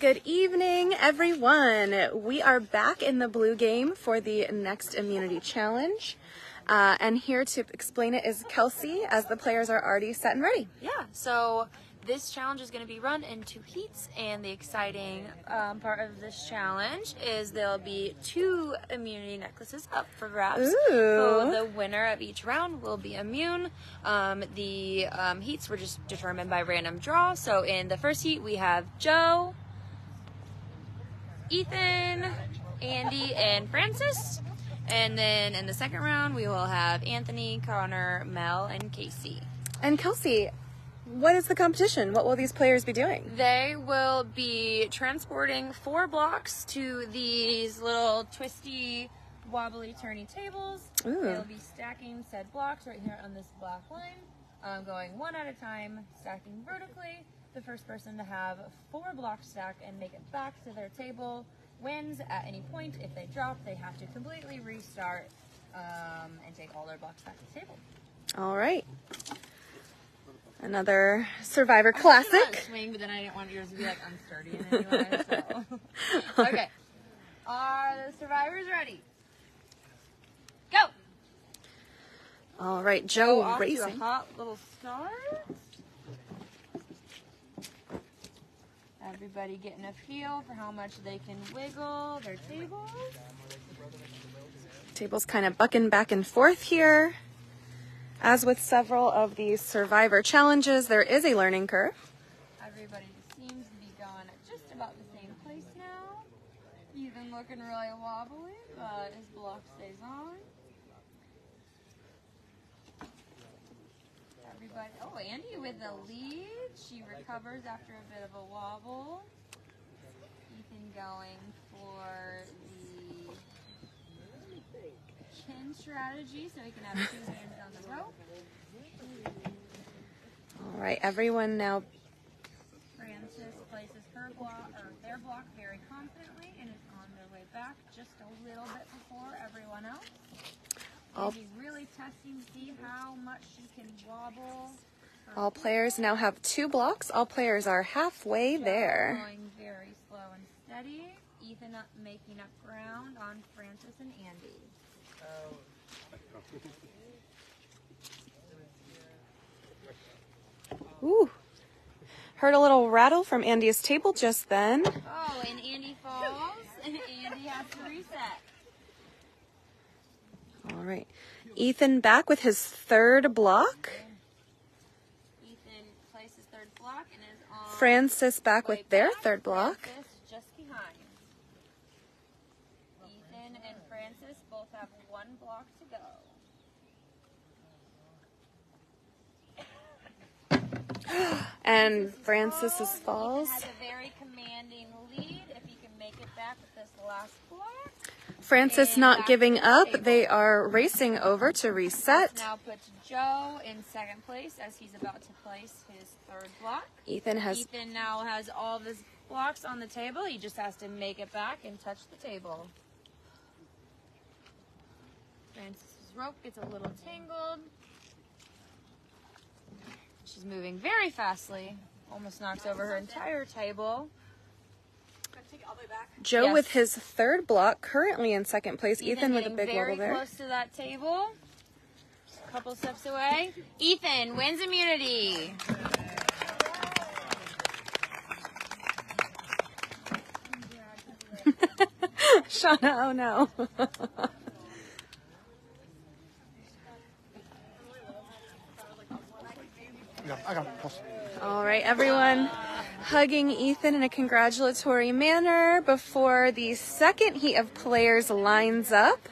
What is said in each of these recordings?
Good evening, everyone. We are back in the blue game for the next immunity challenge. And here to explain it is Kelsey, as the players are already set and ready. Yeah, so this challenge is going to be run in 2 heats, and the exciting part of this challenge is there'll be 2 immunity necklaces up for grabs. Ooh. So the winner of each round will be immune. The heats were just determined by random draw. So in the first heat, we have Joe, Ethan, Andy, and Francis. And then in the second round, we will have Anthony, Connor, Mel, and Casey. And Kelsey, what is the competition? What will these players be doing? They will be transporting 4 blocks to these little twisty, wobbly, turny tables. Ooh. They'll be stacking said blocks right here on this black line, going one at a time, stacking vertically. The first person to have 4 blocks stacked and make it back to their table wins. At any point. If they drop, they have to completely restart and take all their blocks back to the table. All right. Another Survivor classic. Swing, but then I didn't want yours to be like unsturdy in any way. So. Okay. Are the survivors ready? Go. All right, Joe off racing. to a hot little start. Everybody getting a feel for how much they can wiggle their tables. Table's kind of bucking back and forth here. As with several of these Survivor challenges, there is a learning curve. Everybody seems to be going at just about the same place now. Ethan looking really wobbly, but his block stays on. Everybody, oh, Andy with the lead. She recovers after a bit of a wobble. Ethan going for the chin strategy so he can have 2 hands on the rope. All right, everyone now. Francis places her block, or their block, very confidently and is on their way back just a little bit before everyone else. And he's really testing to see how much she can wobble. All players now have 2 blocks. All players are halfway there. Going very slow and steady. Ethan making up ground on Francis and Andy. Ooh. Heard a little rattle from Andy's table just then. Oh, and Andy falls, and Andy has to reset. All right. Ethan back with his 3rd block. Ethan places 3rd block and is on. Francis back with their 3rd block. Francis just behind. Ethan and Francis both have 1 block to go. And Francis's falls. Ethan has a very commanding lead if he can make it back with this last block. Francis And not back giving to the up. table. They are racing over to reset. This now puts Joe in 2nd place as he's about to place his 3rd block. Ethan now has all of his blocks on the table. He just has to make it back and touch the table. Francis's rope gets a little tangled. She's moving very fastly. Almost knocks over her entire table. Joe Yes. with his 3rd block, currently in 2nd place. Ethan with a getting big very wobble there. close to that table. Just a couple steps away. Ethan wins immunity. Shauna, oh no. I got it. All right, everyone hugging Ethan in a congratulatory manner before the 2nd heat of players lines up.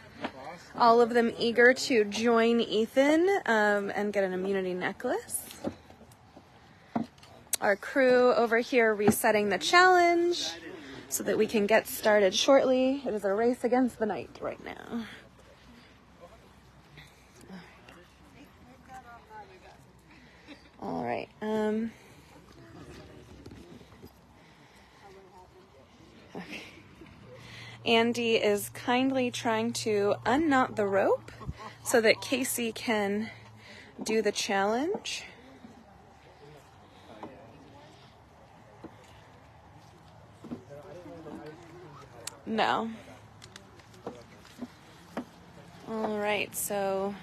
All of them eager to join Ethan and get an immunity necklace. Our crew over here resetting the challenge so that we can get started shortly. It is a race against the night right now. All right. Okay. Andy is kindly trying to unknot the rope so that Casey can do the challenge. No. All right, so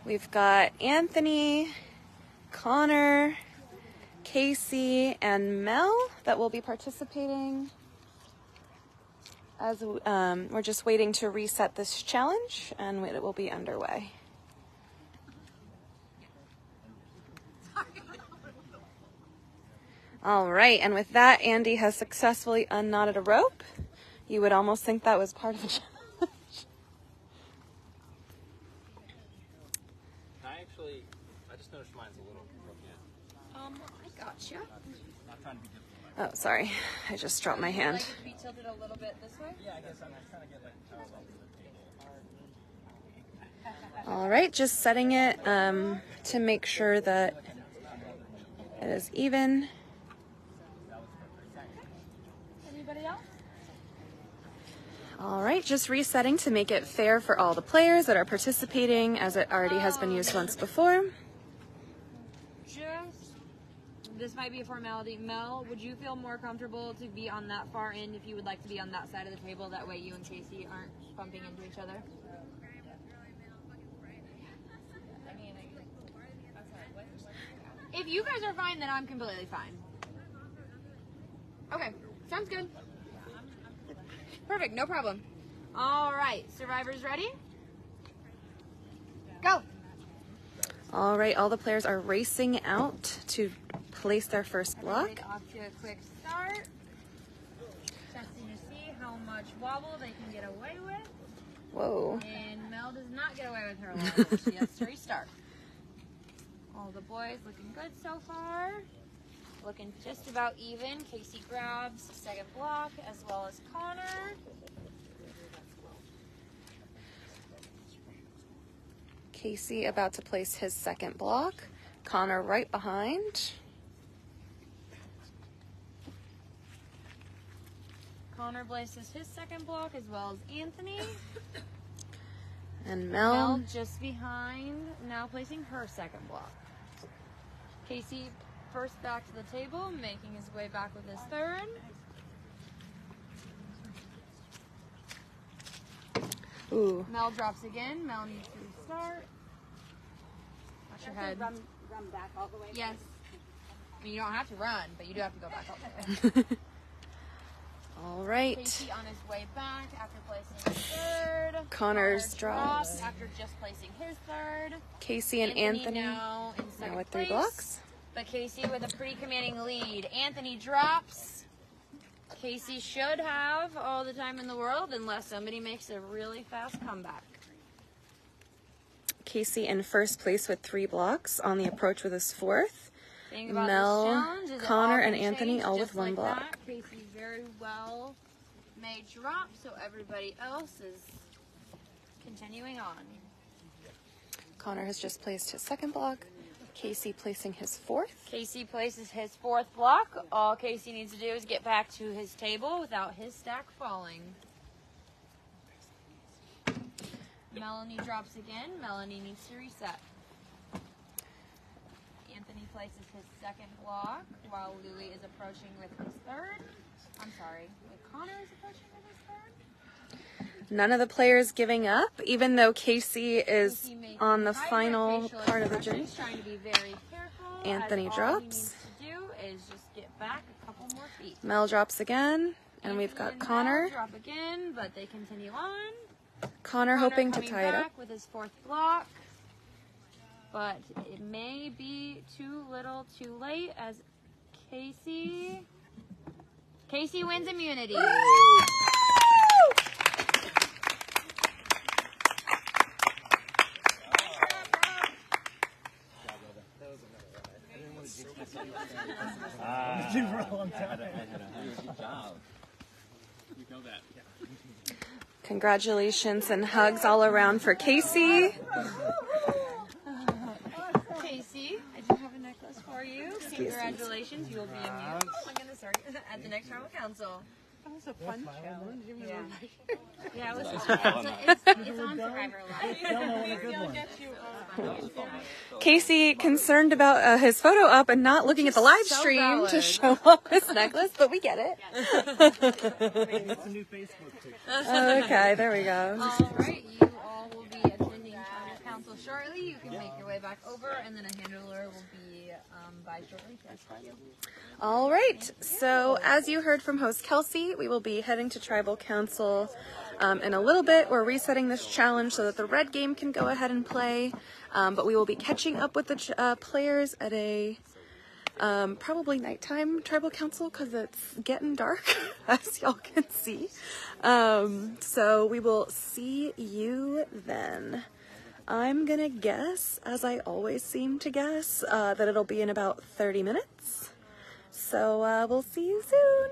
we've got Anthony, Connor, Casey, and Mel that will be participating. As we're just waiting to reset this challenge, and it will be underway. All right, and with that, Andy has successfully unknotted a rope. You would almost think that was part of the challenge. I just noticed mine's a little broken. I gotcha. Not trying to be difficult. Oh, sorry. I just dropped my hand. Like it to be tilted a little bit this way? Yeah, I guess I'm trying to get like parallel to the table. All right, just setting it to make sure that it is even. Anybody else? All right, just resetting to make it fair for all the players that are participating, as it already has been used once before. This might be a formality. Mel, would you feel more comfortable to be on that far end if you would like to be on that side of the table? That way you and Casey aren't bumping into each other. If you guys are fine, then I'm completely fine. Okay, sounds good. Perfect, no problem. All right, survivors ready? Go. All right, all the players are racing out to place their first block. Everybody off to a quick start. Testing to see how much wobble they can get away with. Whoa. And Mel does not get away with her wobble. She has to restart. All the boys looking good so far. Looking just about even. Casey grabs second block as well as Connor. Casey about to place his second block. Connor right behind. Connor places his second block as well as Anthony. And Mel just behind, now placing her second block. Casey first back to the table, making his way back with his third. Ooh. Mel drops again. Mel needs to restart. Watch your head. Run back all the way. Yes. I mean, you don't have to run, but you do have to go back all the way. All right. Casey on his way back after placing his third. Connor's Connor drops. after just placing his third. Casey and Anthony now in second with 3 place, blocks. But Casey with a pretty commanding lead. Anthony drops. Casey should have all the time in the world unless somebody makes a really fast comeback. Casey in first place with 3 blocks on the approach with his fourth. Thing about Mel, this challenge is it Connor, all and can Anthony change all just with 1 like block. that. Casey very well may drop, so everybody else is continuing on. Connor has just placed his second block. Casey placing his fourth. Casey places his fourth block. All Casey needs to do is get back to his table without his stack falling. Melanie drops again. Melanie needs to reset. Anthony places his second block while Louie is approaching with his third. I'm sorry, Connor is approaching with his third. None of the players giving up, even though Casey is Casey making on the tighter final facial part of the journey. expressions, trying to be very careful. Anthony as drops. All he needs to do is just get back a couple more feet. Mel drops again, and we've Anthony got and Mel Connor. drop again, but they continue on. Connor hoping to coming tie it up. back with his fourth block, but it may be too little, too late as Casey wins immunity. Congratulations and hugs all around for Casey. Casey, I do have a necklace for you. Congratulations, you will be immune. I'm gonna start at the next tribal council. That was a fun challenge. Yeah, it was It's fun. fun. It's on Survivor Live. Casey concerned about his photo up and not looking at the live stream to show off his necklace, but we get it. It's a new Facebook picture. Okay, there we go. All right, you all will be attending Tribal Council shortly. You can make your way back over, and then a handler will be by shortly to escort you. All right, so as you heard from host Kelsey, we will be heading to Tribal Council in a little bit. We're resetting this challenge so that the red game can go ahead and play, but we will be catching up with the players at a probably nighttime Tribal Council because it's getting dark, as y'all can see. So we will see you then. I'm gonna guess, as I always seem to guess, that it'll be in about 30 minutes. So we'll see you soon.